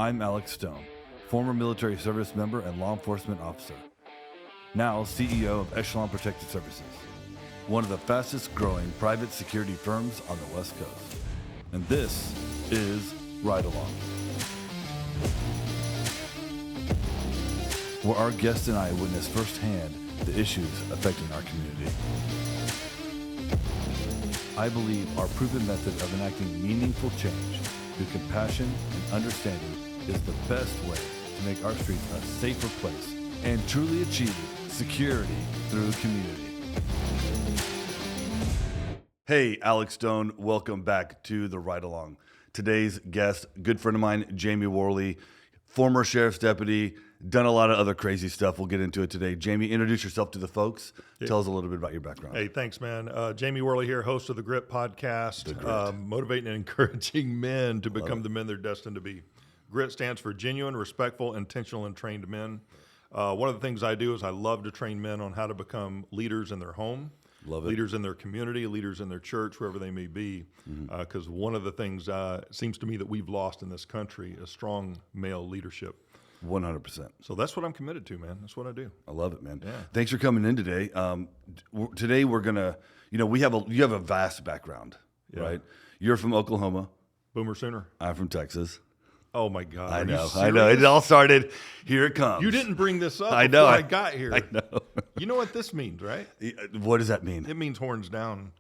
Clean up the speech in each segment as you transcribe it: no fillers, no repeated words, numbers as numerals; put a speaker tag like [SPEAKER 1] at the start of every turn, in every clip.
[SPEAKER 1] I'm Alex Stone, former military service member and law enforcement officer, now CEO of Echelon Protected Services, one of the fastest growing private security firms on the West Coast. And this is Ride Along, where our guest and I witness firsthand the issues affecting our community. I believe our proven method of enacting meaningful change through compassion and understanding is the best way to make our streets a safer place and truly achieve security through community. Hey, Alex Stone, welcome back to the Ride Along. Today's guest, good friend of mine, Jamie Worley, former sheriff's deputy, done a lot of other crazy stuff. We'll get into it today. Jamie, introduce yourself to the folks. Tell us a little bit about your background.
[SPEAKER 2] Hey, thanks, man. Jamie Worley here, host of the Grit podcast, motivating and encouraging men to become the men they're destined to be. Grit stands for genuine, respectful, intentional, and trained men. One of the things I do is I love to train men on how to become leaders in their home, leaders in their community, leaders in their church, wherever they may be. Because one of the things seems to me that we've lost in this country is strong male leadership.
[SPEAKER 1] 100%.
[SPEAKER 2] So that's what I'm committed to, man. That's what I do.
[SPEAKER 1] I love it, man.
[SPEAKER 2] Yeah.
[SPEAKER 1] Thanks for coming in today. Today we're gonna, you have a vast background, right? You're from Oklahoma.
[SPEAKER 2] Boomer Sooner.
[SPEAKER 1] I'm from Texas.
[SPEAKER 2] Oh my God!
[SPEAKER 1] I know. It all started. Here it comes.
[SPEAKER 2] You didn't bring this up.
[SPEAKER 1] I know.
[SPEAKER 2] Before I got here.
[SPEAKER 1] I know.
[SPEAKER 2] You know what this means, right?
[SPEAKER 1] What does that mean?
[SPEAKER 2] It means horns down.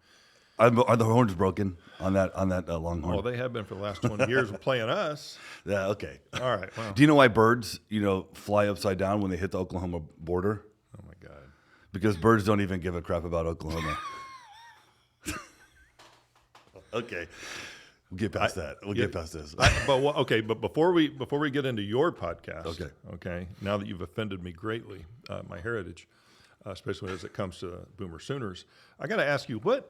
[SPEAKER 1] Are the horns broken on that longhorn?
[SPEAKER 2] Oh, they have been for the last 20 years of playing us.
[SPEAKER 1] Yeah. Okay.
[SPEAKER 2] All right. Well.
[SPEAKER 1] Do you know why birds, fly upside down when they hit the Oklahoma border?
[SPEAKER 2] Oh my God.
[SPEAKER 1] Because birds don't even give a crap about Oklahoma. Okay. We'll get past that. We'll get past this.
[SPEAKER 2] But before we get into your podcast,
[SPEAKER 1] okay.
[SPEAKER 2] Now that you've offended me greatly, my heritage, especially as it comes to Boomer Sooners, I got to ask you, what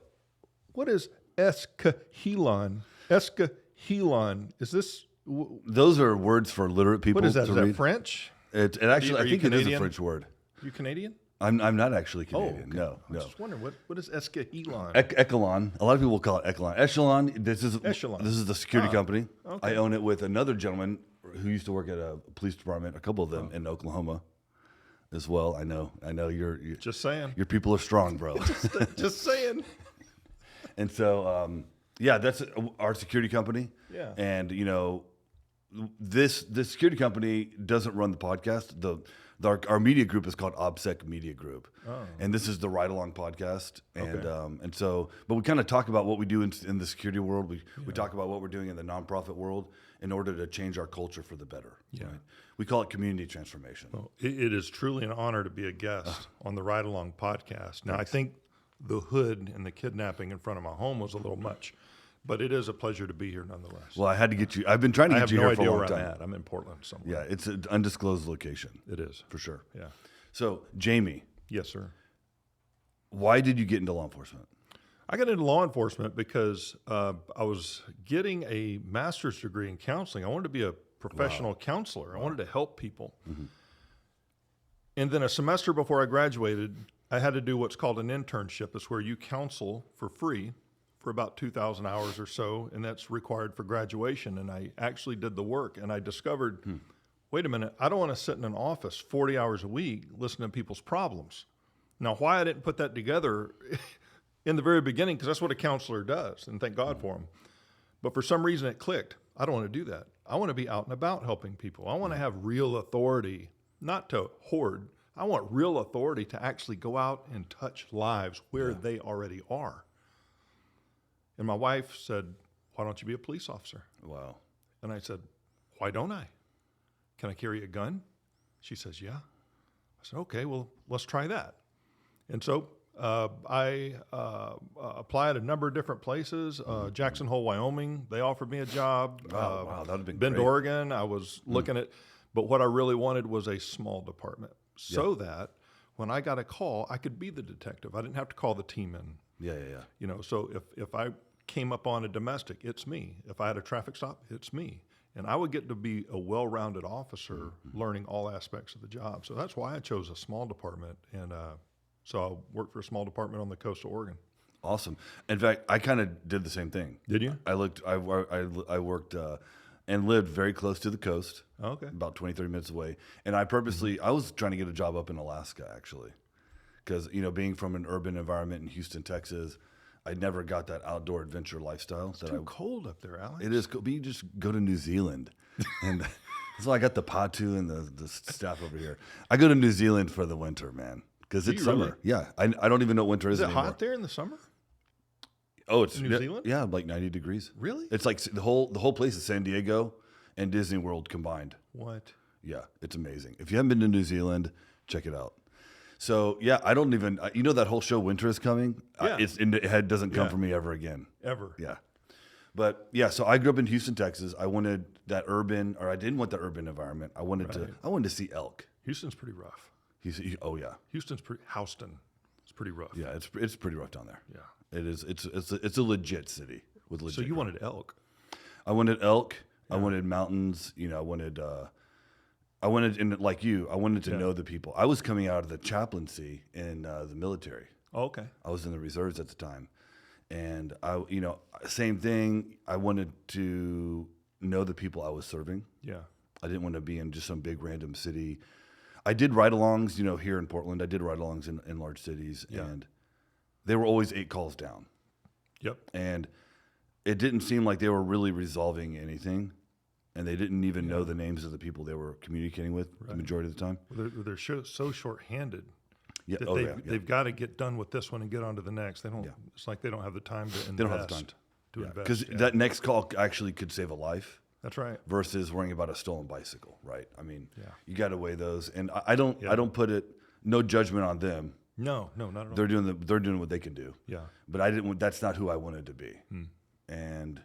[SPEAKER 2] is Echelon? Echelon, is this?
[SPEAKER 1] Those are words for literate people.
[SPEAKER 2] What is that? Is that
[SPEAKER 1] read.
[SPEAKER 2] French?
[SPEAKER 1] It actually, I think it is a French word.
[SPEAKER 2] You Canadian?
[SPEAKER 1] I'm not actually Canadian.
[SPEAKER 2] Okay.
[SPEAKER 1] No.
[SPEAKER 2] I was just wondering what is Echelon?
[SPEAKER 1] Echelon. A lot of people call it Echelon. Echelon. This is the security company.
[SPEAKER 2] Okay.
[SPEAKER 1] I own it with another gentleman who used to work at a police department. A couple of them in Oklahoma, as well. I know. You're
[SPEAKER 2] just saying.
[SPEAKER 1] Your people are strong, bro.
[SPEAKER 2] just saying.
[SPEAKER 1] And so, that's our security company.
[SPEAKER 2] Yeah.
[SPEAKER 1] And this security company doesn't run the podcast. Our media group is called OBSEC Media Group, and this is the Ride Along podcast. And but we kind of talk about what we do in the security world. We talk about what we're doing in the nonprofit world in order to change our culture for the better.
[SPEAKER 2] Yeah,
[SPEAKER 1] right? We call it community transformation.
[SPEAKER 2] Well, it is truly an honor to be a guest on the Ride Along podcast. Now, I think the hood and the kidnapping in front of my home was a little much. But it is a pleasure to be here nonetheless.
[SPEAKER 1] Well, I had to get you. I've been trying to get you here for a long time.
[SPEAKER 2] I have no idea where I'm at. I'm in Portland somewhere.
[SPEAKER 1] Yeah, it's an undisclosed location.
[SPEAKER 2] It is.
[SPEAKER 1] For sure.
[SPEAKER 2] Yeah.
[SPEAKER 1] So, Jamie.
[SPEAKER 2] Yes, sir.
[SPEAKER 1] Why did you get into law enforcement?
[SPEAKER 2] I got into law enforcement because I was getting a master's degree in counseling. I wanted to be a professional counselor. I wanted to help people. Mm-hmm. And then a semester before I graduated, I had to do what's called an internship. It's where you counsel for free for about 2,000 hours or so, and that's required for graduation. And I actually did the work, and I discovered, wait a minute, I don't want to sit in an office 40 hours a week listening to people's problems. Now, why I didn't put that together in the very beginning, because that's what a counselor does, and thank God for them. But for some reason it clicked. I don't want to do that. I want to be out and about helping people. I want to have real authority, not to hoard. I want real authority to actually go out and touch lives where they already are. And my wife said, why don't you be a police officer?
[SPEAKER 1] Wow.
[SPEAKER 2] And I said, why don't I? Can I carry a gun? She says, yeah. I said, okay, well, let's try that. And so I applied a number of different places. Jackson Hole, Wyoming, they offered me a job.
[SPEAKER 1] Wow, that would have been
[SPEAKER 2] Bend,
[SPEAKER 1] great.
[SPEAKER 2] Oregon, I was looking at, but what I really wanted was a small department so that when I got a call, I could be the detective. I didn't have to call the team in.
[SPEAKER 1] Yeah.
[SPEAKER 2] So if I came up on a domestic, it's me. If I had a traffic stop, it's me. And I would get to be a well-rounded officer learning all aspects of the job. So that's why I chose a small department. And so I worked for a small department on the coast of Oregon.
[SPEAKER 1] Awesome. In fact, I kind of did the same thing.
[SPEAKER 2] Did you?
[SPEAKER 1] I worked and lived very close to the coast,
[SPEAKER 2] Okay.
[SPEAKER 1] about 20, 30 minutes away. And I purposely, I was trying to get a job up in Alaska, actually. Because, being from an urban environment in Houston, Texas, I never got that outdoor adventure lifestyle.
[SPEAKER 2] It's too cold up there, Alex.
[SPEAKER 1] It is cool. But you just go to New Zealand. And so I got the Patu and the staff over here. I go to New Zealand for the winter, man. Because it's summer.
[SPEAKER 2] Really?
[SPEAKER 1] Yeah. I don't even know what winter is
[SPEAKER 2] Is it
[SPEAKER 1] anymore.
[SPEAKER 2] hot there in the summer?
[SPEAKER 1] Oh, it's
[SPEAKER 2] in New Zealand?
[SPEAKER 1] Yeah, like 90 degrees.
[SPEAKER 2] Really?
[SPEAKER 1] It's like the whole place is San Diego and Disney World combined.
[SPEAKER 2] What?
[SPEAKER 1] Yeah, it's amazing. If you haven't been to New Zealand, check it out. So yeah, I don't even that whole show Winter is Coming.
[SPEAKER 2] Yeah.
[SPEAKER 1] It doesn't come for me ever again.
[SPEAKER 2] Ever?
[SPEAKER 1] Yeah, but yeah. So I grew up in Houston, Texas. I wanted that urban, or I didn't want the urban environment. I wanted to see elk.
[SPEAKER 2] Houston's pretty rough.
[SPEAKER 1] Oh yeah,
[SPEAKER 2] Houston. It's pretty rough.
[SPEAKER 1] yeah. It's pretty rough down there.
[SPEAKER 2] Yeah.
[SPEAKER 1] It is. It's a legit city with legit.
[SPEAKER 2] So you wanted elk?
[SPEAKER 1] I wanted elk. I wanted mountains. I wanted, and like you, I wanted to know the people. I was coming out of the chaplaincy in the military.
[SPEAKER 2] Oh, okay.
[SPEAKER 1] I was in the reserves at the time, and same thing. I wanted to know the people I was serving.
[SPEAKER 2] Yeah.
[SPEAKER 1] I didn't want to be in just some big random city. I did ride-alongs, here in Portland. I did ride-alongs in large cities, and they were always 8 calls down.
[SPEAKER 2] Yep.
[SPEAKER 1] And it didn't seem like they were really resolving anything, and they didn't even know the names of the people they were communicating with the majority of the time.
[SPEAKER 2] Well, they're so short-handed.
[SPEAKER 1] Yeah.
[SPEAKER 2] That they've got to get done with this one and get on to the next. They don't. Yeah. It's like they don't have the time to invest.
[SPEAKER 1] They don't have the time
[SPEAKER 2] to invest.
[SPEAKER 1] Because that next call actually could save a life.
[SPEAKER 2] That's right.
[SPEAKER 1] Versus worrying about a stolen bicycle, right? I mean, you got to weigh those, and I don't put it. No judgment on them.
[SPEAKER 2] No, not at all.
[SPEAKER 1] They're doing what they can do.
[SPEAKER 2] Yeah.
[SPEAKER 1] But I didn't. That's not who I wanted to be. And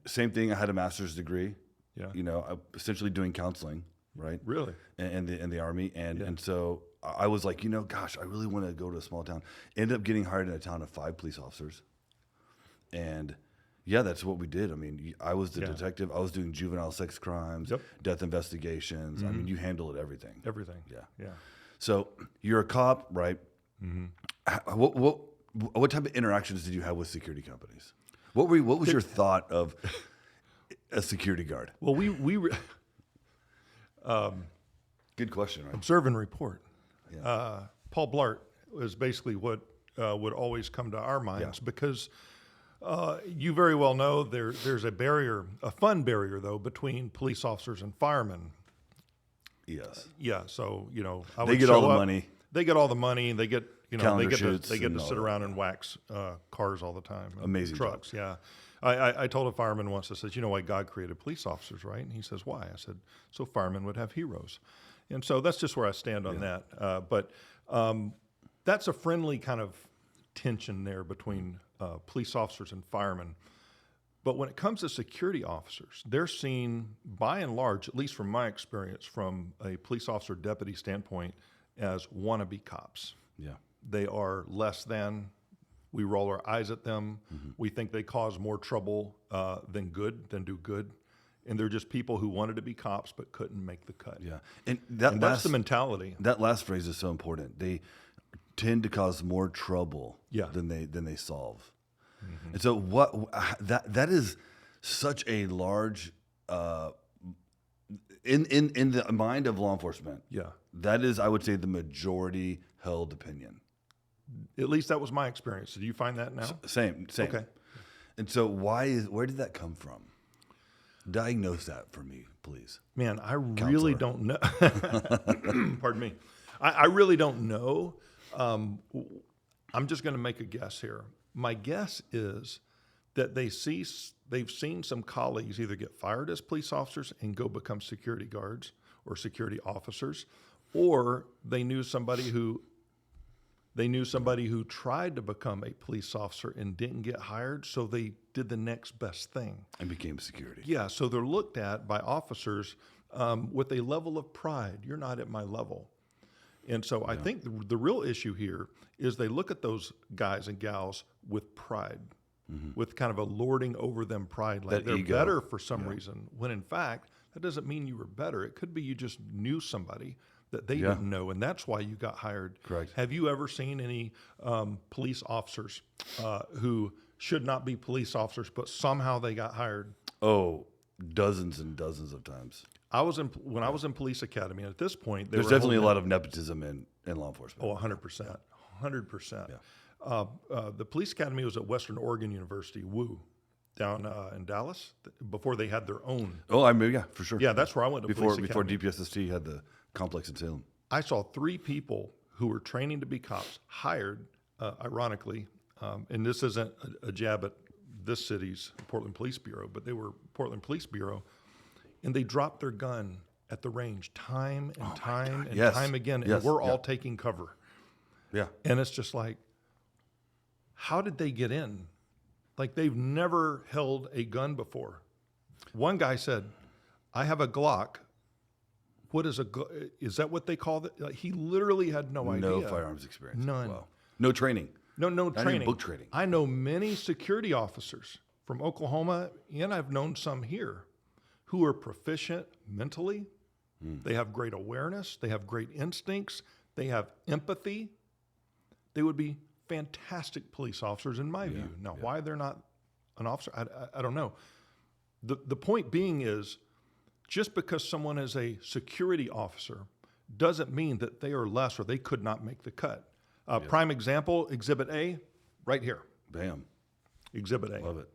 [SPEAKER 1] same thing. I had a master's degree.
[SPEAKER 2] Yeah.
[SPEAKER 1] Essentially doing counseling, right?
[SPEAKER 2] Really?
[SPEAKER 1] In the Army, and so I was like, gosh, I really want to go to a small town. Ended up getting hired in a town of 5 police officers, and yeah, that's what we did. I mean, I was the detective. I was doing juvenile sex crimes, death investigations. I mean, you handled everything.
[SPEAKER 2] Everything.
[SPEAKER 1] Yeah.
[SPEAKER 2] Yeah.
[SPEAKER 1] So you're a cop, right? What type of interactions did you have with security companies? What was your thought of a security guard?
[SPEAKER 2] Well,
[SPEAKER 1] Good question, right?
[SPEAKER 2] observe and report. Yeah. Paul Blart is basically what would always come to our minds because you very well know there's a barrier, a fun barrier though, between police officers and firemen.
[SPEAKER 1] Yes.
[SPEAKER 2] Yeah. So
[SPEAKER 1] They get all the money.
[SPEAKER 2] They get all the money. They get
[SPEAKER 1] Calendar
[SPEAKER 2] they
[SPEAKER 1] shoots
[SPEAKER 2] get to
[SPEAKER 1] and
[SPEAKER 2] sit
[SPEAKER 1] all
[SPEAKER 2] around and wax cars all the time.
[SPEAKER 1] Amazing
[SPEAKER 2] trucks. Yeah. I told a fireman once. I said, "You know why God created police officers, right?" And he says, "Why?" I said, "So firemen would have heroes." And so that's just where I stand on that. But that's a friendly kind of tension there between police officers and firemen. But when it comes to security officers, they're seen by and large, at least from my experience, from a police officer deputy standpoint, as wannabe cops.
[SPEAKER 1] Yeah.
[SPEAKER 2] They are less than. We roll our eyes at them. We think they cause more trouble than do good. And they're just people who wanted to be cops but couldn't make the cut.
[SPEAKER 1] Yeah. And that's
[SPEAKER 2] the mentality.
[SPEAKER 1] That last phrase is so important. They tend to cause more trouble than they solve. And so that is such a large in the mind of law enforcement.
[SPEAKER 2] Yeah.
[SPEAKER 1] That is, I would say, the majority held opinion.
[SPEAKER 2] At least that was my experience. Do you find that now?
[SPEAKER 1] Same.
[SPEAKER 2] Okay.
[SPEAKER 1] And so where did that come from? Diagnose that for me, please.
[SPEAKER 2] Man, I really don't know. Pardon me. I really don't know. I'm just going to make a guess here. My guess is that they've seen some colleagues either get fired as police officers and go become security guards or security officers, or they knew somebody who tried to become a police officer and didn't get hired, so they did the next best thing
[SPEAKER 1] and became security.
[SPEAKER 2] Yeah, so they're looked at by officers with a level of pride. You're not at my level. And so I think the real issue here is they look at those guys and gals with pride, with kind of a lording over them pride, like
[SPEAKER 1] that
[SPEAKER 2] they're
[SPEAKER 1] ego.
[SPEAKER 2] better for some reason, when in fact, that doesn't mean you were better. It could be you just knew somebody that they didn't know, and that's why you got hired.
[SPEAKER 1] Correct.
[SPEAKER 2] Have you ever seen any police officers who should not be police officers, but somehow they got hired?
[SPEAKER 1] Oh, dozens and dozens of times.
[SPEAKER 2] When I was in police academy, and at this point,
[SPEAKER 1] There's definitely a lot of nepotism in law enforcement.
[SPEAKER 2] Oh, 100%. 100%. The police academy was at Western Oregon University, down in Dallas, before they had their own.
[SPEAKER 1] Oh, I mean, yeah, for sure.
[SPEAKER 2] Yeah, that's where I went to police
[SPEAKER 1] Before
[SPEAKER 2] academy.
[SPEAKER 1] DPSST had the complex in Salem.
[SPEAKER 2] I saw 3 people who were training to be cops, hired, ironically, and this isn't a jab at this city's Portland Police Bureau, but they were Portland Police Bureau, and they dropped their gun at the range time and time again, and we're all taking cover.
[SPEAKER 1] Yeah.
[SPEAKER 2] And it's just like, how did they get in? Like, they've never held a gun before. One guy said, I have a Glock. What is is that what they call it? Like, he literally had no idea.
[SPEAKER 1] No firearms experience.
[SPEAKER 2] None.
[SPEAKER 1] Wow. No training.
[SPEAKER 2] No
[SPEAKER 1] Not
[SPEAKER 2] training.
[SPEAKER 1] even book training.
[SPEAKER 2] I know many security officers from Oklahoma, and I've known some here, who are proficient mentally. They have great awareness. They have great instincts. They have empathy. They would be fantastic police officers in my view. Now, why they're not an officer, I don't know. The point being is, just because someone is a security officer doesn't mean that they are less or they could not make the cut. Prime example, Exhibit A, right here.
[SPEAKER 1] Bam.
[SPEAKER 2] Exhibit A.
[SPEAKER 1] Love it.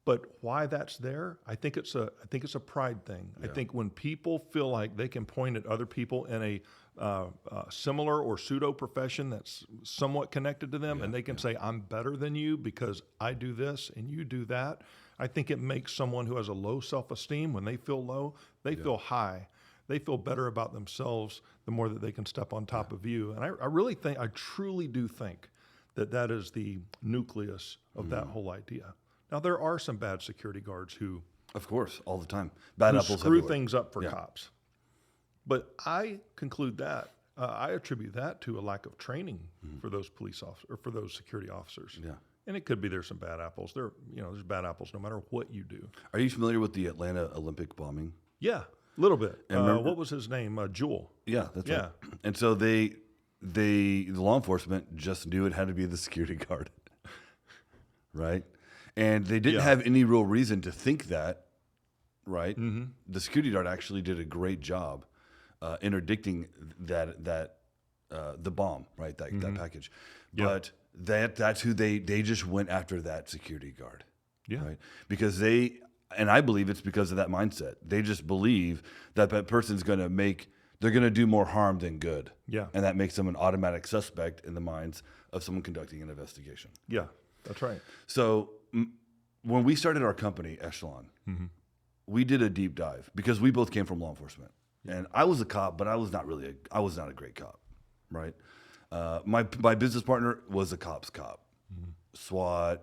[SPEAKER 2] But why that's there, I think it's a pride thing. I think when people feel like they can point at other people in a similar or pseudo profession that's somewhat connected to them, and they can say, I'm better than you because I do this and you do that, I think it makes someone who has a low self-esteem, when they feel low, they feel high. They feel better about themselves the more that they can step on top of you. And I truly do think that is the nucleus of that whole idea. Now, there are some bad security guards who,
[SPEAKER 1] Of course, all the time. Bad apples
[SPEAKER 2] screw
[SPEAKER 1] everywhere.
[SPEAKER 2] things up for cops. But I conclude that, I attribute that to a lack of training for those police officers, or for those security officers.
[SPEAKER 1] Yeah.
[SPEAKER 2] And it could be there's some bad apples. There's bad apples no matter what you do.
[SPEAKER 1] Are you familiar with the Atlanta Olympic bombing?
[SPEAKER 2] Yeah, a little bit.
[SPEAKER 1] remember-
[SPEAKER 2] What was his name? Jewel.
[SPEAKER 1] Yeah, that's
[SPEAKER 2] Yeah.
[SPEAKER 1] right. And so the law enforcement just knew it had to be the security guard, right? And they didn't have any real reason to think that, right? Mm-hmm. The security guard actually did a great job interdicting the bomb, right? That package. But that's who they just went after, that security guard, right? Because and I believe it's because of that mindset. They just believe that person's going to they're going to do more harm than good.
[SPEAKER 2] Yeah.
[SPEAKER 1] And that makes them an automatic suspect in the minds of someone conducting an investigation.
[SPEAKER 2] Yeah, that's right.
[SPEAKER 1] So when we started our company, Echelon, we did a deep dive because we both came from law enforcement. And I was a cop, but I was not a great cop, right? My business partner was a cop's cop, SWAT,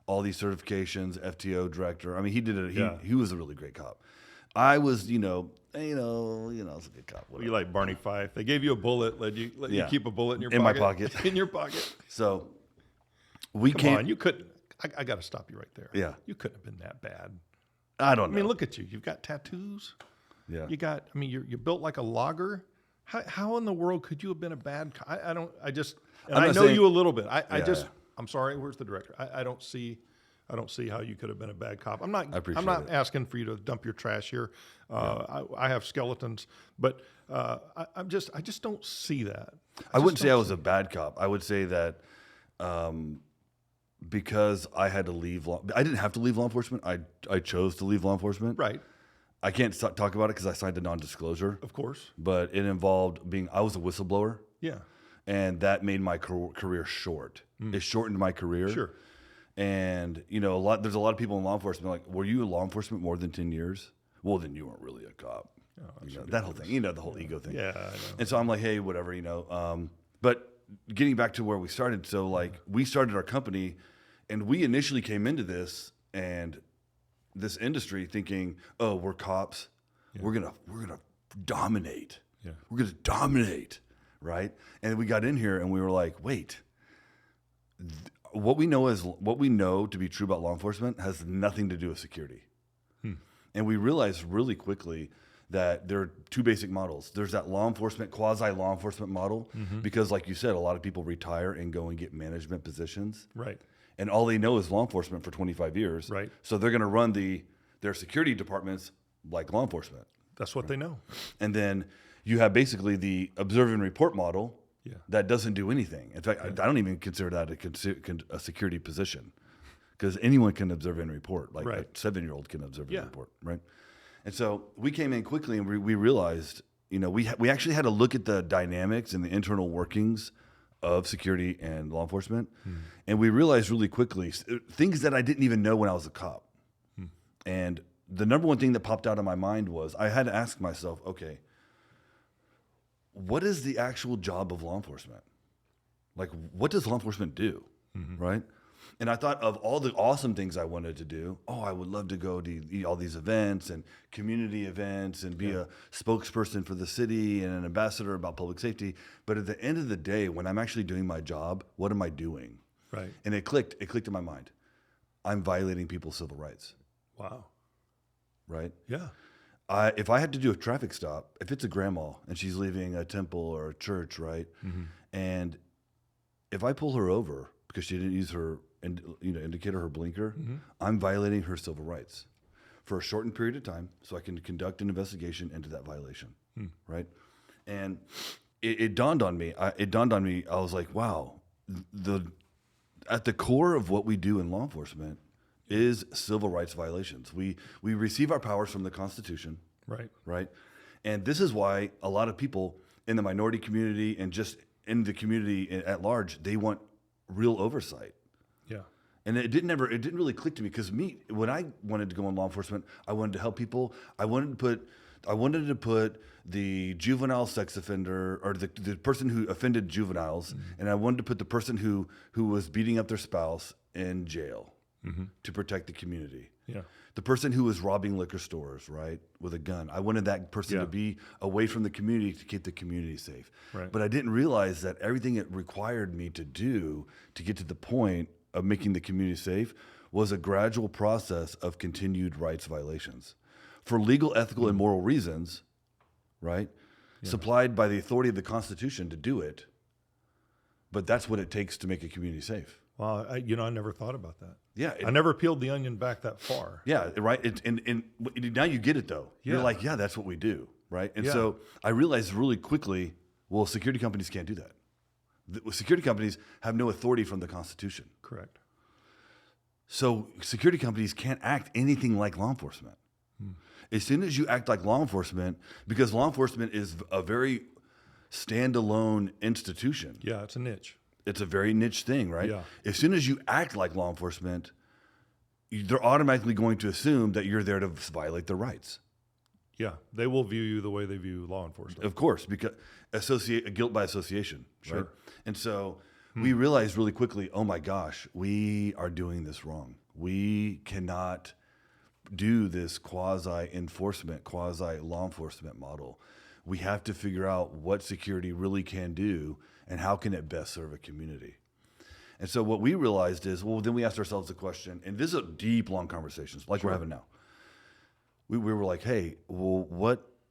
[SPEAKER 1] all these certifications, FTO director. I mean, he did it. He was a really great cop. I was, I was a good cop.
[SPEAKER 2] Well, you like Barney Fife. They gave you a bullet, let you keep a bullet in your
[SPEAKER 1] my
[SPEAKER 2] pocket.
[SPEAKER 1] pocket.
[SPEAKER 2] In your pocket.
[SPEAKER 1] So we
[SPEAKER 2] Come on, you couldn't. I got to stop you right there.
[SPEAKER 1] Yeah.
[SPEAKER 2] You couldn't have been that bad.
[SPEAKER 1] I don't know.
[SPEAKER 2] I mean, look at you. You've got tattoos.
[SPEAKER 1] Yeah.
[SPEAKER 2] You're built like a logger. How in the world could you have been a bad cop? I
[SPEAKER 1] I'm not
[SPEAKER 2] know
[SPEAKER 1] saying-
[SPEAKER 2] you a little bit. I'm sorry. Where's the director? I don't see how you could have been a bad cop. I'm not
[SPEAKER 1] appreciate it.
[SPEAKER 2] asking for you to dump your trash here. I have skeletons, but I just don't see that.
[SPEAKER 1] I wouldn't say I was a bad cop. I would say that because I had to leave I didn't have to leave law enforcement. I chose to leave law enforcement.
[SPEAKER 2] Right.
[SPEAKER 1] I can't talk about it because I signed a non-disclosure.
[SPEAKER 2] Of course.
[SPEAKER 1] But it involved I was a whistleblower.
[SPEAKER 2] Yeah.
[SPEAKER 1] And that made my career short. It shortened my career.
[SPEAKER 2] Sure.
[SPEAKER 1] And there's a lot of people in law enforcement like, were you in law enforcement more than 10 years? Well, then you weren't really a cop. That whole thing, the whole ego thing.
[SPEAKER 2] Yeah, I know.
[SPEAKER 1] And so I'm like, hey, whatever, But getting back to where we started, so we started our company, and we initially came into this industry thinking, oh, we're cops, we're gonna dominate, we're gonna dominate, right? And we got in here and we were like, wait, what we know to be true about law enforcement has nothing to do with security. And we realized really quickly that there are two basic models. There's that law enforcement, quasi-law enforcement model, because like you said, a lot of people retire and go and get management positions.
[SPEAKER 2] Right.
[SPEAKER 1] And all they know is law enforcement for 25 years.
[SPEAKER 2] Right.
[SPEAKER 1] So they're going to run the there are security departments like law enforcement.
[SPEAKER 2] That's what they know.
[SPEAKER 1] And then you have basically the observe and report model
[SPEAKER 2] Yeah.
[SPEAKER 1] that doesn't do anything. In fact, I don't even consider that a security position, because anyone can observe and report. Like
[SPEAKER 2] Right.
[SPEAKER 1] a 7-year-old can observe
[SPEAKER 2] Yeah.
[SPEAKER 1] and report, right? And so we came in quickly and we realized, we actually had to look at the dynamics and the internal workings of security and law enforcement. And we realized really quickly things that I didn't even know when I was a cop. And the number one thing that popped out of my mind was I had to ask myself, okay, what is the actual job of law enforcement? Like, what does law enforcement do, right? And I thought of all the awesome things I wanted to do. Oh, I would love to go to all these events and community events and be a spokesperson for the city and an ambassador about public safety. But at the end of the day, when I'm actually doing my job, what am I doing?
[SPEAKER 2] Right.
[SPEAKER 1] And it clicked in my mind. I'm violating people's civil rights,
[SPEAKER 2] Wow.
[SPEAKER 1] right?
[SPEAKER 2] Yeah.
[SPEAKER 1] If I had to do a traffic stop, if it's a grandma and she's leaving a temple or a church, right? And if I pull her over because she didn't use her indicator, her blinker, I'm violating her civil rights for a shortened period of time, so I can conduct an investigation into that violation, right? And it dawned on me. I was like, wow, at the core of what we do in law enforcement is civil rights violations. We receive our powers from the Constitution,
[SPEAKER 2] Right.
[SPEAKER 1] right? And this is why a lot of people in the minority community and just in the community at large, they want real oversight.
[SPEAKER 2] Yeah.
[SPEAKER 1] And it didn't really click to me, because when I wanted to go in law enforcement, I wanted to help people. I wanted to put the juvenile sex offender, or the person who offended juveniles, and I wanted to put the person who was beating up their spouse in jail to protect the community.
[SPEAKER 2] Yeah.
[SPEAKER 1] The person who was robbing liquor stores, right, with a gun. I wanted that person to be away from the community to keep the community safe.
[SPEAKER 2] Right.
[SPEAKER 1] But I didn't realize that everything it required me to do to get to the point of making the community safe was a gradual process of continued rights violations for legal, ethical, and moral reasons, right? Supplied by the authority of the Constitution to do it. But that's what it takes to make a community safe.
[SPEAKER 2] Wow. I never thought about that.
[SPEAKER 1] Yeah.
[SPEAKER 2] I never peeled the onion back that far.
[SPEAKER 1] Yeah, right. And now you get it, though.
[SPEAKER 2] Yeah.
[SPEAKER 1] You're like, yeah, that's what we do, right? And
[SPEAKER 2] Yeah.
[SPEAKER 1] so I realized really quickly, well, security companies can't do that. Security companies have no authority from the Constitution.
[SPEAKER 2] Correct.
[SPEAKER 1] So security companies can't act anything like law enforcement. As soon as you act like law enforcement, because law enforcement is a very standalone institution.
[SPEAKER 2] Yeah, it's a niche.
[SPEAKER 1] It's a very niche thing, right?
[SPEAKER 2] Yeah.
[SPEAKER 1] As soon as you act like law enforcement, they're automatically going to assume that you're there to violate their rights.
[SPEAKER 2] Yeah, they will view you the way they view law enforcement.
[SPEAKER 1] Of course, because guilt by association, right?
[SPEAKER 2] Sure.
[SPEAKER 1] And so we realized really quickly, oh my gosh, we are doing this wrong. We cannot do this quasi-enforcement, quasi-law enforcement model. We have to figure out what security really can do and how can it best serve a community. And so what we realized is, well, then we asked ourselves the question, and this is a deep, long conversations like we're having now. We were like, hey, well,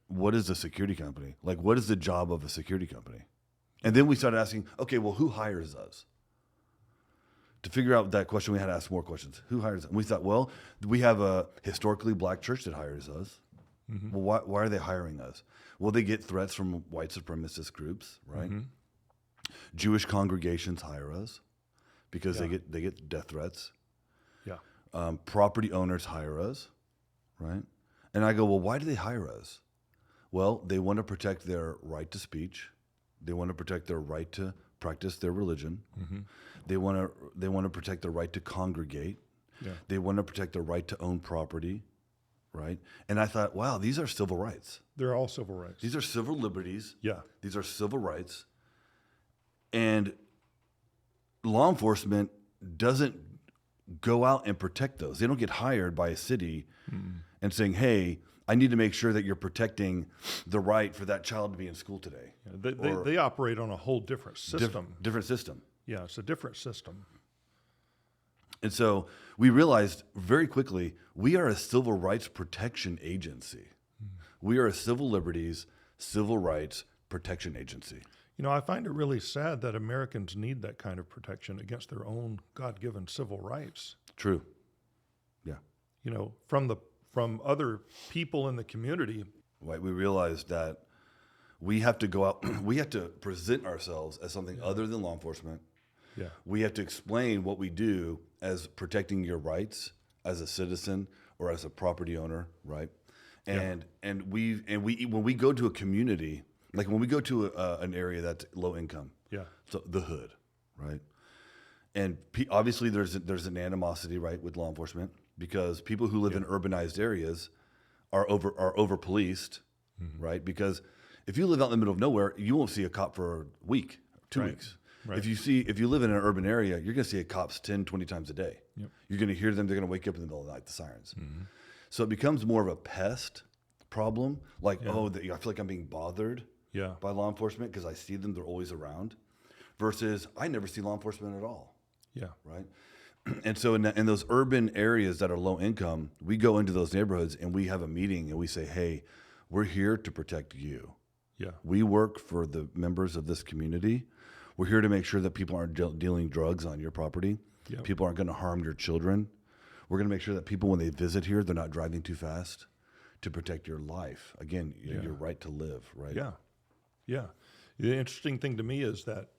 [SPEAKER 1] what is a security company? Like, what is the job of a security company? And then we started asking, okay, well, who hires us? To figure out that question, we had to ask more questions. Who hires us? And we thought, well, we have a historically black church that hires us. Well, why are they hiring us? Well, they get threats from white supremacist groups, right? Jewish congregations hire us because they get death threats.
[SPEAKER 2] Yeah.
[SPEAKER 1] Property owners hire us, right? And I go, well, why do they hire us? Well, they want to protect their right to speech. They want to protect their right to practice their religion. They want to protect their right to congregate.
[SPEAKER 2] Yeah.
[SPEAKER 1] They want to protect their right to own property, right? And I thought, wow, these are civil rights.
[SPEAKER 2] They're all civil rights.
[SPEAKER 1] These are civil liberties.
[SPEAKER 2] Yeah.
[SPEAKER 1] These are civil rights. And law enforcement doesn't go out and protect those. They don't get hired by a city and saying, hey, I need to make sure that you're protecting the right for that child to be in school today.
[SPEAKER 2] Yeah, they operate on a whole different system.
[SPEAKER 1] Different system.
[SPEAKER 2] Yeah, it's a different system.
[SPEAKER 1] And so we realized very quickly, we are a civil rights protection agency. We are a civil liberties, civil rights protection agency.
[SPEAKER 2] I find it really sad that Americans need that kind of protection against their own God-given civil rights.
[SPEAKER 1] True. Yeah.
[SPEAKER 2] From from other people in the community.
[SPEAKER 1] Right. We realized that we have to go out, we have to present ourselves as something other than law enforcement.
[SPEAKER 2] Yeah.
[SPEAKER 1] We have to explain what we do as protecting your rights as a citizen or as a property owner, right? And when we go to a community, like when we go to an area that's low income, so the hood, right? And obviously there's an animosity, right, with law enforcement, because people who live in urbanized areas are over policed, right? Because if you live out in the middle of nowhere, you won't see a cop for a week, 2 weeks.
[SPEAKER 2] Right.
[SPEAKER 1] If you live in an urban area, you're going to see a cops 10, 20 times a day.
[SPEAKER 2] Yep.
[SPEAKER 1] You're going to hear them. They're going to wake up in the middle of the night, the sirens. So it becomes more of a pest problem. Like, I feel like I'm being bothered by law enforcement because I see them. They're always around. Versus I never see law enforcement at all.
[SPEAKER 2] Yeah.
[SPEAKER 1] Right. And so in those urban areas that are low income, we go into those neighborhoods and we have a meeting and we say, hey, we're here to protect you.
[SPEAKER 2] Yeah.
[SPEAKER 1] We work for the members of this community. We're here to make sure that people aren't dealing drugs on your property.
[SPEAKER 2] Yep.
[SPEAKER 1] People aren't going to harm your children. We're going to make sure that people, when they visit here, they're not driving too fast to protect your life. Again, your right to live, right?
[SPEAKER 2] Yeah. Yeah. The interesting thing to me is that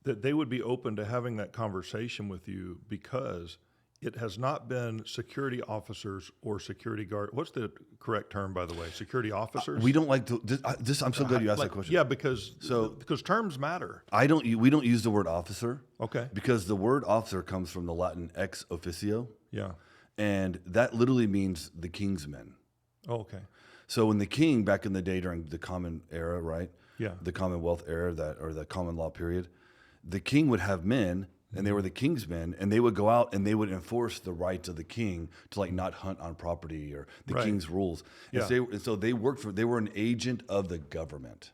[SPEAKER 2] they would be open to having that conversation with you because it has not been security officers or security guard. What's the correct term, by the way? Security officers?
[SPEAKER 1] We don't like to, this I'm so glad you asked that question.
[SPEAKER 2] Yeah, because terms matter.
[SPEAKER 1] We don't use the word officer.
[SPEAKER 2] Okay.
[SPEAKER 1] Because the word officer comes from the Latin ex officio.
[SPEAKER 2] Yeah.
[SPEAKER 1] And that literally means the king's men.
[SPEAKER 2] Oh, okay.
[SPEAKER 1] So when the king, back in the day during the common era, right?
[SPEAKER 2] Yeah.
[SPEAKER 1] The Commonwealth era, or the common law period, the king would have men, and they were the king's men, and they would go out and they would enforce the rights of the king to like not hunt on property or the king's rules.
[SPEAKER 2] Yeah.
[SPEAKER 1] And so they were an agent of the government.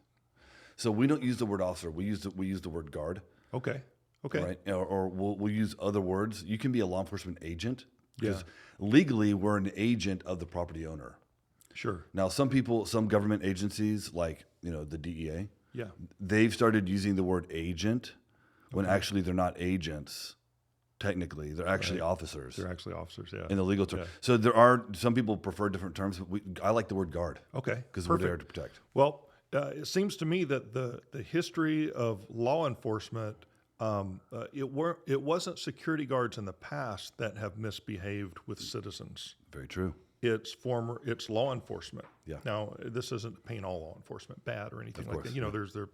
[SPEAKER 1] So we don't use the word officer. We use the word guard.
[SPEAKER 2] Okay. Okay.
[SPEAKER 1] Right. Or we'll use other words. You can be a law enforcement agent because
[SPEAKER 2] Yeah.
[SPEAKER 1] legally we're an agent of the property owner.
[SPEAKER 2] Sure.
[SPEAKER 1] Now, some government agencies like, the DEA,
[SPEAKER 2] Yeah.
[SPEAKER 1] they've started using the word agent when actually they're not agents. Technically, they're actually officers.
[SPEAKER 2] They're actually officers, yeah.
[SPEAKER 1] In the legal term.
[SPEAKER 2] Yeah.
[SPEAKER 1] So there are some people prefer different terms, but I like the word guard.
[SPEAKER 2] Okay.
[SPEAKER 1] Because we're there to protect.
[SPEAKER 2] Well, it seems to me that the history of law enforcement, it wasn't security guards in the past that have misbehaved with citizens.
[SPEAKER 1] Very true.
[SPEAKER 2] It's law enforcement.
[SPEAKER 1] Yeah.
[SPEAKER 2] Now, this isn't paint all law enforcement bad or anything
[SPEAKER 1] Of
[SPEAKER 2] like
[SPEAKER 1] course,
[SPEAKER 2] that.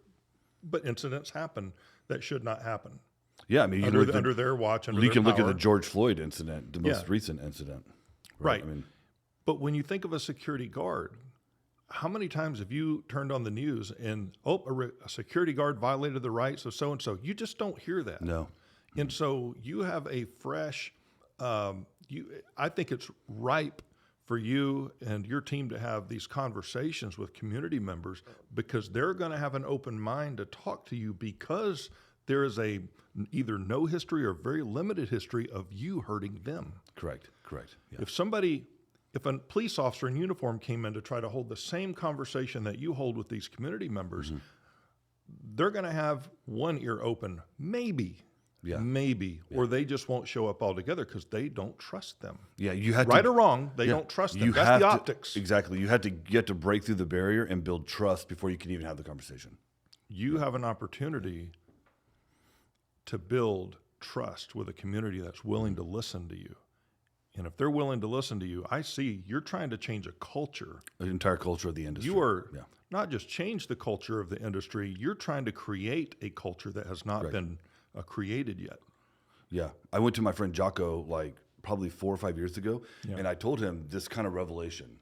[SPEAKER 2] But incidents happen that should not happen.
[SPEAKER 1] Yeah, I mean,
[SPEAKER 2] Under their watch,
[SPEAKER 1] you can look at the George Floyd incident, the most
[SPEAKER 2] Yeah.
[SPEAKER 1] recent incident.
[SPEAKER 2] Right.
[SPEAKER 1] I mean,
[SPEAKER 2] But when you think of a security guard, how many times have you turned on the news and, a security guard violated the rights of so-and-so? You just don't hear that.
[SPEAKER 1] no.
[SPEAKER 2] And so you have a fresh, I think it's ripe for you and your team to have these conversations with community members because they're going to have an open mind to talk to you because there is either no history or very limited history of you hurting them.
[SPEAKER 1] Correct. Yeah.
[SPEAKER 2] If a police officer in uniform came in to try to hold the same conversation that you hold with these community members, they're going to have one ear open, maybe, or they just won't show up altogether because they don't trust them.
[SPEAKER 1] Yeah, you had
[SPEAKER 2] Right or wrong, they don't trust them. That's the optics.
[SPEAKER 1] Exactly. You have to break through the barrier and build trust before you can even have the conversation.
[SPEAKER 2] You have an opportunity to build trust with a community that's willing to listen to you. And if they're willing to listen to you, I see you're trying to change a culture.
[SPEAKER 1] The entire culture of the industry.
[SPEAKER 2] You are not just change the culture of the industry, you're trying to create a culture that has not been created yet.
[SPEAKER 1] Yeah. I went to my friend Jocko like probably 4 or 5 years ago, and I told him this kind of revelation.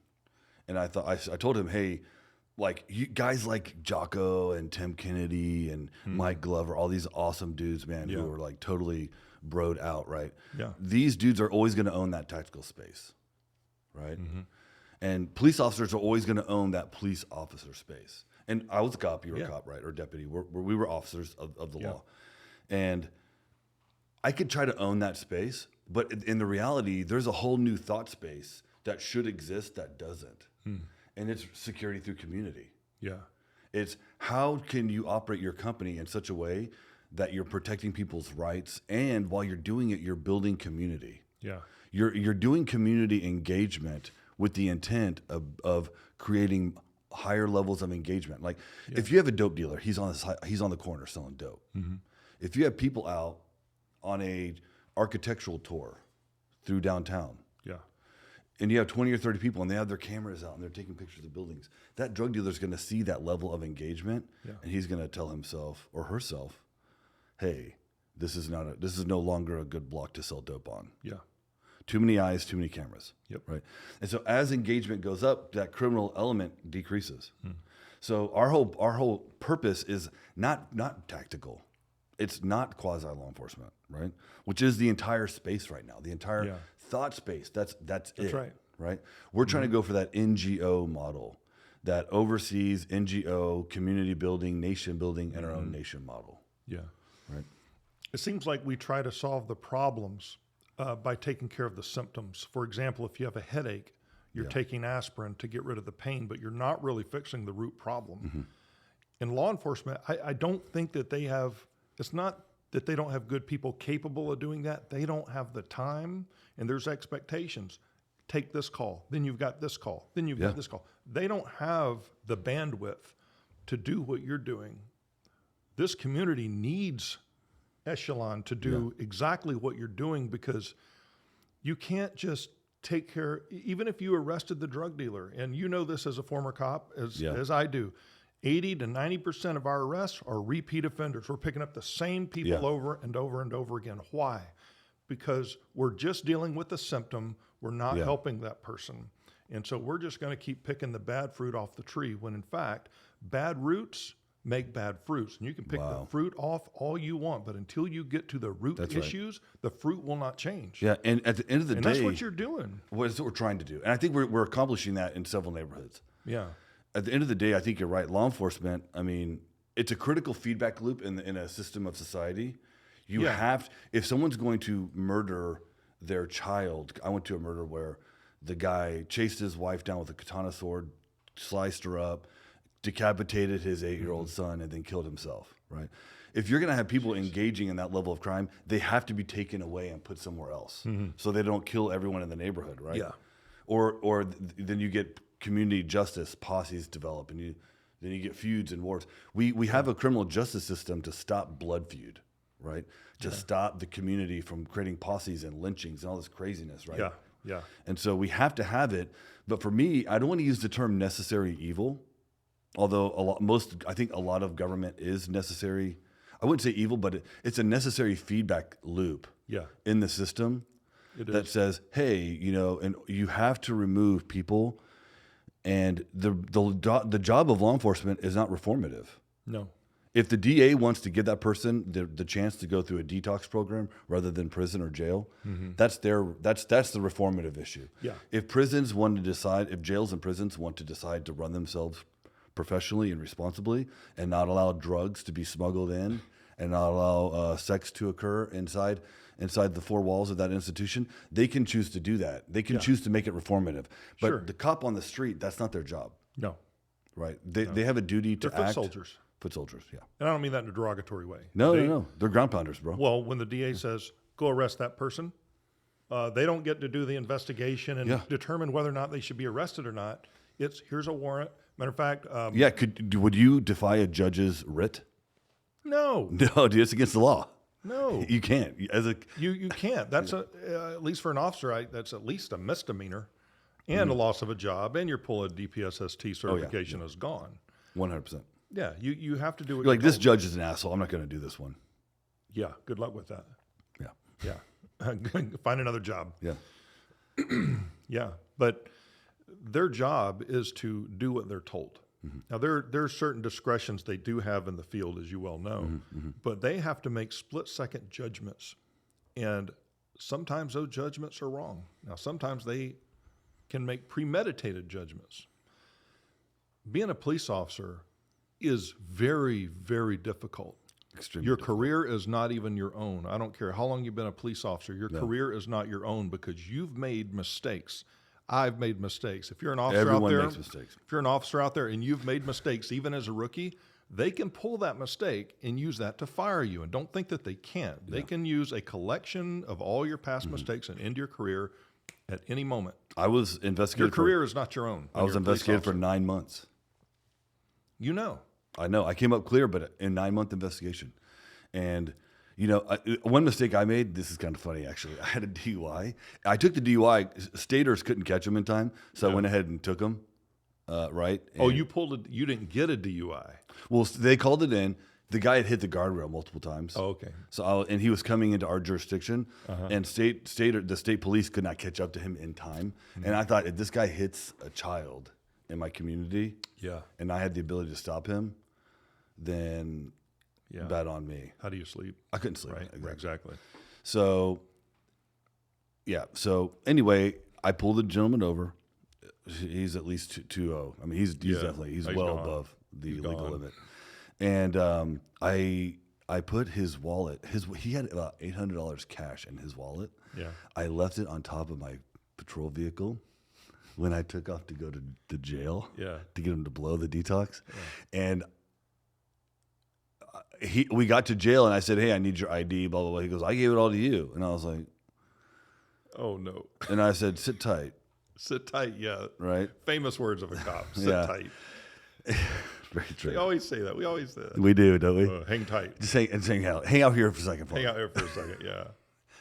[SPEAKER 1] And I told him, hey, like you guys like Jocko and Tim Kennedy and Mike Glover, all these awesome dudes, man, who are like totally broed out, right?
[SPEAKER 2] Yeah.
[SPEAKER 1] These dudes are always going to own that tactical space, right? And police officers are always going to own that police officer space. And I was a cop, you were a cop, right? Or deputy. We were officers of the law. And I could try to own that space, but in the reality, there's a whole new thought space that should exist that doesn't. And it's security through community.
[SPEAKER 2] Yeah.
[SPEAKER 1] It's how can you operate your company in such a way that you're protecting people's rights, and while you're doing it, you're building community.
[SPEAKER 2] Yeah.
[SPEAKER 1] You're doing community engagement with the intent of creating higher levels of engagement. Like if you have a dope dealer, he's on the corner selling dope. Mm-hmm. If you have people out on a architectural tour through downtown,
[SPEAKER 2] Yeah.
[SPEAKER 1] and you have 20 or 30 people and they have their cameras out and they're taking pictures of buildings, that drug dealer is going to see that level of engagement, and he's going to tell himself or herself, hey, this is no longer a good block to sell dope on.
[SPEAKER 2] Yeah.
[SPEAKER 1] Too many eyes, too many cameras.
[SPEAKER 2] Yep.
[SPEAKER 1] Right. And so as engagement goes up, that criminal element decreases. So our whole purpose is not tactical. It's not quasi law enforcement, right? Which is the entire space right now, the entire thought space. That's it.
[SPEAKER 2] Right.
[SPEAKER 1] Right. We're trying to go for that NGO model, that overseas NGO community building, nation building, and our own nation model.
[SPEAKER 2] Yeah.
[SPEAKER 1] Right.
[SPEAKER 2] It seems like we try to solve the problems by taking care of the symptoms. For example, if you have a headache, you're taking aspirin to get rid of the pain, but you're not really fixing the root problem. In law enforcement, I don't think that they have, it's not that they don't have good people capable of doing that. They don't have the time, and there's expectations. Take this call, then you've got this call, then you've got this call. They don't have the bandwidth to do what you're doing. This community needs Echelon to do exactly what you're doing, because you can't just take care, even if you arrested the drug dealer, and you know this as a former cop, as I do, 80 to 90% of our arrests are repeat offenders. We're picking up the same people over and over and over again. Why? Because we're just dealing with the symptom. We're not helping that person. And so we're just going to keep picking the bad fruit off the tree, when in fact, bad roots make bad fruits. And you can pick the fruit off all you want, but until you get to the root issues, the fruit will not change.
[SPEAKER 1] Yeah, and at the end of the day,
[SPEAKER 2] that's what you're doing.
[SPEAKER 1] What we're trying to do. And I think we're accomplishing that in several neighborhoods.
[SPEAKER 2] Yeah.
[SPEAKER 1] At the end of the day, I think you're right. Law enforcement, I mean, it's a critical feedback loop in a system of society. You have, if someone's going to murder their child, I went to a murder where the guy chased his wife down with a katana sword, sliced her up, decapitated his 8-year-old son, and then killed himself, right? If you're going to have people engaging in that level of crime, they have to be taken away and put somewhere else so they don't kill everyone in the neighborhood, right?
[SPEAKER 2] Yeah.
[SPEAKER 1] Or then you get community justice posses develop, and then you get feuds and wars. We have a criminal justice system to stop blood feud, right? To stop the community from creating posses and lynchings and all this craziness, right?
[SPEAKER 2] Yeah, yeah.
[SPEAKER 1] And so we have to have it. But for me, I don't want to use the term necessary evil, although I think a lot of government is necessary. I wouldn't say evil, but it's a necessary feedback loop in the system that says, hey, and you have to remove people. And the job of law enforcement is not reformative.
[SPEAKER 2] No.
[SPEAKER 1] If the DA wants to give that person the chance to go through a detox program rather than prison or jail, that's the reformative issue.
[SPEAKER 2] Yeah.
[SPEAKER 1] If jails and prisons want to decide to run themselves professionally and responsibly, and not allow drugs to be smuggled in, and not allow sex to occur inside the four walls of that institution, they can choose to do that. They can choose to make it reformative. But the cop on the street, that's not their job.
[SPEAKER 2] No.
[SPEAKER 1] Right? They have a duty to
[SPEAKER 2] They're
[SPEAKER 1] act.
[SPEAKER 2] foot soldiers.
[SPEAKER 1] Foot soldiers, yeah.
[SPEAKER 2] And I don't mean that in a derogatory way.
[SPEAKER 1] No. They're ground pounders, bro.
[SPEAKER 2] Well, when the DA says, go arrest that person, they don't get to do the investigation and determine whether or not they should be arrested or not. It's, here's a warrant. Matter of fact...
[SPEAKER 1] would you defy a judge's writ?
[SPEAKER 2] No.
[SPEAKER 1] No, dude, it's against the law.
[SPEAKER 2] No.
[SPEAKER 1] You can't.
[SPEAKER 2] You can't. That's at least for an officer, that's at least a misdemeanor and a loss of a job, and your pull of DPSST certification is gone.
[SPEAKER 1] 100%.
[SPEAKER 2] Yeah, you have to do what
[SPEAKER 1] you're like, this judge is an asshole. I'm not going to do this one.
[SPEAKER 2] Yeah, good luck with that.
[SPEAKER 1] Yeah.
[SPEAKER 2] Yeah. Find another job.
[SPEAKER 1] Yeah.
[SPEAKER 2] Yeah, but their job is to do what they're told. Now, there are certain discretions they do have in the field, as you well know, but they have to make split-second judgments, and sometimes those judgments are wrong. Now, sometimes they can make premeditated judgments. Being a police officer is very, very difficult.
[SPEAKER 1] Extremely
[SPEAKER 2] your
[SPEAKER 1] difficult.
[SPEAKER 2] Career is not even your own. I don't care how long you've been a police officer. Your career is not your own, because you've made mistakes. I've made mistakes. If you're an officer
[SPEAKER 1] Everyone
[SPEAKER 2] out there,
[SPEAKER 1] makes mistakes.
[SPEAKER 2] If you're an officer out there and you've made mistakes, even as a rookie, they can pull that mistake and use that to fire you. And don't think that they can't. They can use a collection of all your past mistakes and end your career at any moment.
[SPEAKER 1] I was investigated.
[SPEAKER 2] Your career is not your own.
[SPEAKER 1] I was investigated for 9 months.
[SPEAKER 2] You know.
[SPEAKER 1] I know. I came up clear, but in 9-month investigation. And, you know, one mistake I made, this is kind of funny, actually. I had a DUI. I took the DUI. Staters couldn't catch him in time, so I went ahead and took him, right? And,
[SPEAKER 2] You didn't get a DUI.
[SPEAKER 1] well, they called it in. The guy had hit the guardrail multiple times.
[SPEAKER 2] Oh, okay.
[SPEAKER 1] So and he was coming into our jurisdiction, and the state police could not catch up to him in time. And I thought, if this guy hits a child in my community, and I had the ability to stop him, then bad on me.
[SPEAKER 2] How do you sleep?
[SPEAKER 1] I couldn't sleep.
[SPEAKER 2] Right. Exactly.
[SPEAKER 1] So, yeah. So anyway, I pulled the gentleman over. He's at least 2-0. I mean, he's definitely well above the legal limit. And I put his wallet. He had about $800 cash in his wallet.
[SPEAKER 2] Yeah.
[SPEAKER 1] I left it on top of my patrol vehicle when I took off to go to jail.
[SPEAKER 2] Yeah.
[SPEAKER 1] To get him to blow the detox, and we got to jail, and I said, "Hey, I need your ID." Blah blah blah. He goes, "I gave it all to you," and I was like,
[SPEAKER 2] "Oh no!"
[SPEAKER 1] And I said, "Sit tight."
[SPEAKER 2] Sit tight. Yeah.
[SPEAKER 1] Right.
[SPEAKER 2] Famous words of a cop. Sit tight.
[SPEAKER 1] Very true.
[SPEAKER 2] We always say that. We always say that.
[SPEAKER 1] We do, don't we?
[SPEAKER 2] Hang tight.
[SPEAKER 1] Just hang out here for a second.
[SPEAKER 2] Hang out here for a second. Yeah.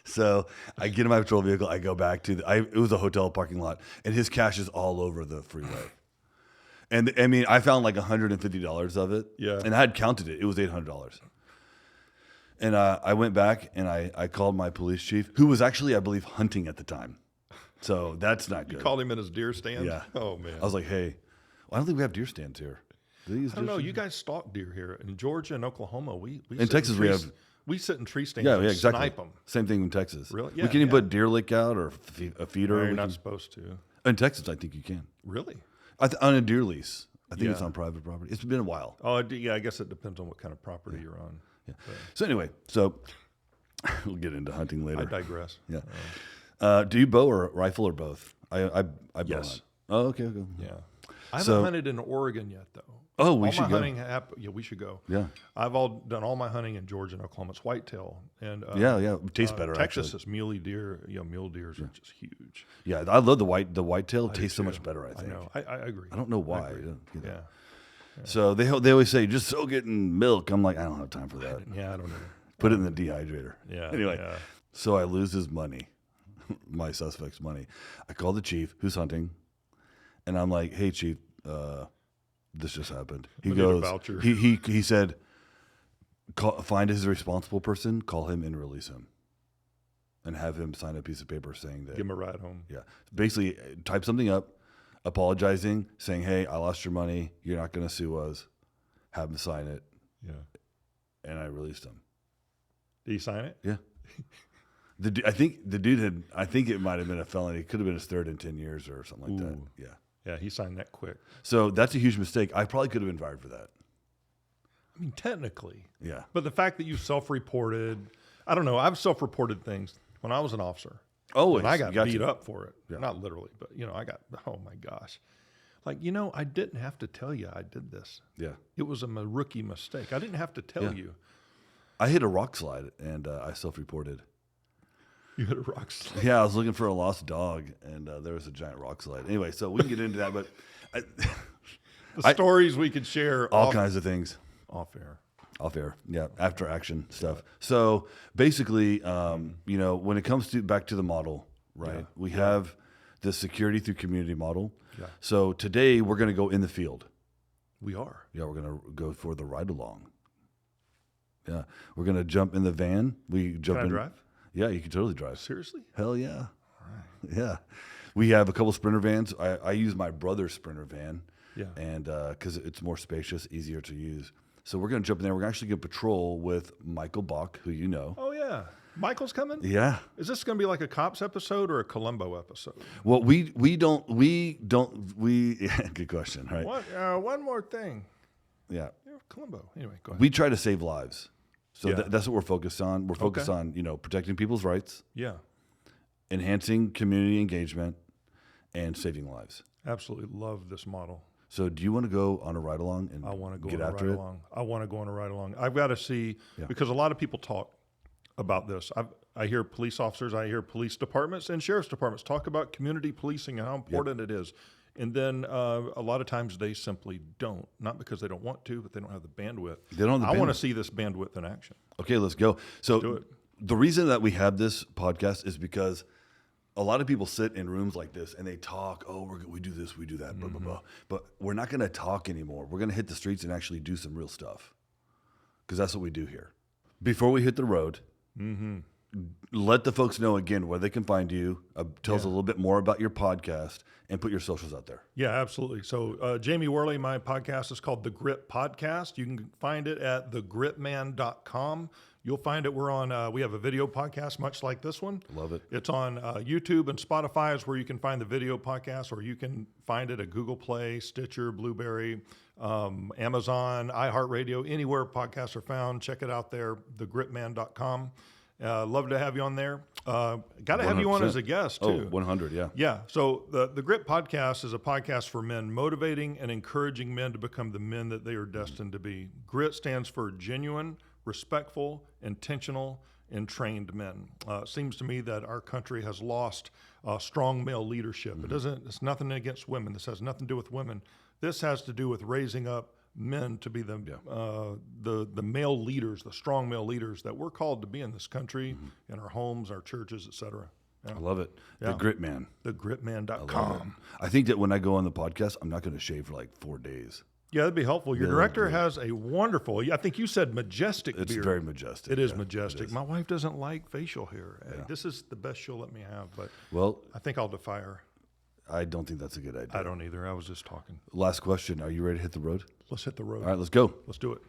[SPEAKER 1] So I get in my patrol vehicle. I go back to it was a hotel parking lot, and his cash is all over the freeway. And I mean, I found like $150 of it.
[SPEAKER 2] Yeah.
[SPEAKER 1] And I had counted it. It was $800. And I went back and I called my police chief, who was actually, I believe, hunting at the time. So that's not good.
[SPEAKER 2] You called him in his deer stand?
[SPEAKER 1] Yeah.
[SPEAKER 2] Oh, man.
[SPEAKER 1] I was like, hey, I don't think we have deer stands here.
[SPEAKER 2] I don't know. You guys stalk deer here. In Georgia and Oklahoma, we
[SPEAKER 1] in Texas,
[SPEAKER 2] we sit in tree stands
[SPEAKER 1] and
[SPEAKER 2] exactly. Snipe them.
[SPEAKER 1] Same thing in Texas.
[SPEAKER 2] Really?
[SPEAKER 1] Yeah. We can't even put deer lick out or a feeder.
[SPEAKER 2] No, you're not supposed to.
[SPEAKER 1] In Texas, I think you can.
[SPEAKER 2] Really?
[SPEAKER 1] On a deer lease. I think it's on private property. It's been a while.
[SPEAKER 2] Oh, yeah. I guess it depends on what kind of property you're on.
[SPEAKER 1] Yeah. So anyway, we'll get into hunting later.
[SPEAKER 2] I digress.
[SPEAKER 1] Yeah. Do you bow or rifle or both? I bow
[SPEAKER 2] yes.
[SPEAKER 1] hunt. Oh, okay.
[SPEAKER 2] Yeah. I haven't hunted in Oregon yet, though.
[SPEAKER 1] Oh, we should go.
[SPEAKER 2] Yeah, we should go.
[SPEAKER 1] Yeah.
[SPEAKER 2] I've done all my hunting in Georgia and Oklahoma. It's whitetail. And
[SPEAKER 1] it tastes better.
[SPEAKER 2] Texas
[SPEAKER 1] actually.
[SPEAKER 2] is muley deer. Mule deers are just huge.
[SPEAKER 1] Yeah, I love the whitetail. Tastes so much better. I think.
[SPEAKER 2] I know. I agree.
[SPEAKER 1] I don't know why.
[SPEAKER 2] Yeah.
[SPEAKER 1] So they always say just soak it in milk. I'm like, I don't have time for that.
[SPEAKER 2] Yeah, I don't know.
[SPEAKER 1] Put it in the dehydrator.
[SPEAKER 2] Yeah.
[SPEAKER 1] Anyway,
[SPEAKER 2] yeah.
[SPEAKER 1] So I lose his money, my suspect's money. I call the chief who's hunting, and I'm like, hey chief, this just happened. He goes, he said, find his responsible person, call him and release him, and have him sign a piece of paper saying that.
[SPEAKER 2] Give him a ride home.
[SPEAKER 1] Yeah, basically type something up, apologizing, saying, hey, I lost your money. You're not going to sue us. Have him sign it.
[SPEAKER 2] Yeah.
[SPEAKER 1] And I released him.
[SPEAKER 2] Did he sign it?
[SPEAKER 1] Yeah. I think it might have been a felony. It could have been his third in 10 years or something like that. Yeah.
[SPEAKER 2] Yeah, he signed that quick.
[SPEAKER 1] So that's a huge mistake. I probably could have been fired for that.
[SPEAKER 2] I mean, technically.
[SPEAKER 1] Yeah.
[SPEAKER 2] But the fact that you self-reported, I don't know. I've self-reported things when I was an officer.
[SPEAKER 1] Always.
[SPEAKER 2] And I got beat up for it. Yeah. Not literally, but, I got, oh my gosh. Like, I didn't have to tell you I did this.
[SPEAKER 1] Yeah.
[SPEAKER 2] It was a rookie mistake. I didn't have to tell you.
[SPEAKER 1] I hit a rock slide and I self-reported.
[SPEAKER 2] You hit a rock slide?
[SPEAKER 1] Yeah, I was looking for a lost dog and there was a giant rock slide. Anyway, so we can get into that, but
[SPEAKER 2] the stories we could share.
[SPEAKER 1] All kinds of things.
[SPEAKER 2] Off air.
[SPEAKER 1] Off air. Yeah. After action stuff. Yeah. So basically, when it comes back to the model, right? We have the security through community model. Yeah. So today we're going to go in the field.
[SPEAKER 2] We are.
[SPEAKER 1] Yeah, we're going to go for the ride along. Yeah, we're going to jump in the van. Can
[SPEAKER 2] I drive?
[SPEAKER 1] Yeah, you can totally drive.
[SPEAKER 2] Seriously?
[SPEAKER 1] Hell yeah. All right. Yeah. We have a couple Sprinter vans. I use my brother's Sprinter van.
[SPEAKER 2] Yeah.
[SPEAKER 1] And because it's more spacious, easier to use. So we're going to jump in there. We're actually going to patrol with Michael Bach, who you know.
[SPEAKER 2] Oh, yeah. Michael's coming?
[SPEAKER 1] Yeah.
[SPEAKER 2] Is this going to be like a Cops episode or a Columbo episode?
[SPEAKER 1] Well, we don't, good question, right?
[SPEAKER 2] One more thing.
[SPEAKER 1] Yeah.
[SPEAKER 2] Columbo. Anyway, go ahead.
[SPEAKER 1] We try to save lives. So that's what we're focused on. We're focused on, protecting people's rights.
[SPEAKER 2] Yeah.
[SPEAKER 1] Enhancing community engagement and saving lives.
[SPEAKER 2] Absolutely love this model.
[SPEAKER 1] So do you want to go on a ride along and
[SPEAKER 2] I want to go
[SPEAKER 1] get
[SPEAKER 2] on a
[SPEAKER 1] after
[SPEAKER 2] ride
[SPEAKER 1] it?
[SPEAKER 2] along. I want to go on a ride along. I've got to see, because a lot of people talk about this. I hear police officers, I hear police departments and sheriff's departments talk about community policing and how important it is. And then a lot of times they simply don't, not because they don't want to, but they don't have the bandwidth.
[SPEAKER 1] They don't have the
[SPEAKER 2] I want to
[SPEAKER 1] bandwidth.
[SPEAKER 2] see this bandwidth in action.
[SPEAKER 1] Okay, let's go. So
[SPEAKER 2] do it.
[SPEAKER 1] the reason that we have this podcast is because a lot of people sit in rooms like this and they talk, we do this, we do that, blah, blah, blah. But we're not going to talk anymore. We're going to hit the streets and actually do some real stuff, because that's what we do here. Before we hit the road, let the folks know again where they can find you. Tell us a little bit more about your podcast and put your socials out there.
[SPEAKER 2] Yeah, absolutely. So Jamie Worley, my podcast is called The Grit Podcast. You can find it at thegritman.com. You'll find it. We're on, we have a video podcast much like this one.
[SPEAKER 1] Love it.
[SPEAKER 2] It's on YouTube, and Spotify is where you can find the video podcast, or you can find it at Google Play, Stitcher, Blueberry, Amazon, iHeartRadio, anywhere podcasts are found. Check it out there, thegritman.com. Love to have you on there. Got to have you on as a guest, too.
[SPEAKER 1] 100, yeah.
[SPEAKER 2] Yeah. So the Grit Podcast is a podcast for men, motivating and encouraging men to become the men that they are destined to be. Grit stands for genuine, respectful, intentional, and trained men. It seems to me that our country has lost strong male leadership. It's nothing against women. This has nothing to do with women. This has to do with raising up men to be the male leaders, the strong male leaders that we're called to be in this country, in our homes, our churches, et cetera. Yeah.
[SPEAKER 1] I love it. The Grit Man.
[SPEAKER 2] Thegritman.com.
[SPEAKER 1] I think that when I go on the podcast, I'm not going to shave for like 4 days.
[SPEAKER 2] Yeah, that'd be helpful. Your director has a wonderful, I think you said majestic beard.
[SPEAKER 1] It's very majestic.
[SPEAKER 2] It is majestic. My wife doesn't like facial hair. This is the best she'll let me have, but I think I'll defy her.
[SPEAKER 1] I don't think that's a good idea.
[SPEAKER 2] I don't either. I was just talking.
[SPEAKER 1] Last question. Are you ready to hit the road?
[SPEAKER 2] Let's hit the road.
[SPEAKER 1] All right, let's go.
[SPEAKER 2] Let's do it.